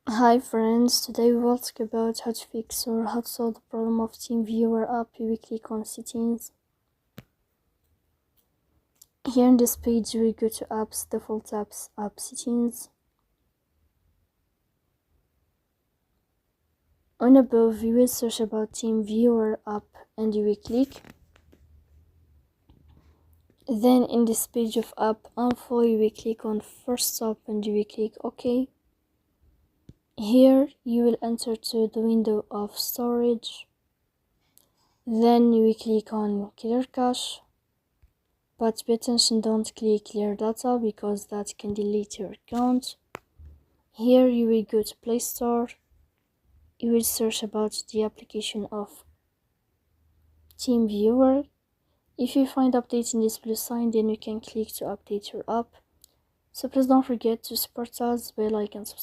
Hi friends, today we will talk about how to fix or how to solve the problem of TeamViewer app. We click on settings. Here in this page we go to apps, default apps, app settings. On above we will search about TeamViewer app and you will click. Then in this page of app info you will click on first stop and you will click OK. Here you will enter to the window of storage. Then you will click on clear cache. But pay attention, don't click clear data because that can delete your account. Here you will go to Play Store. You will search about the application of TeamViewer. If you find updates in this plus sign, then you can click to update your app. So please don't forget to support us by like and subscribe.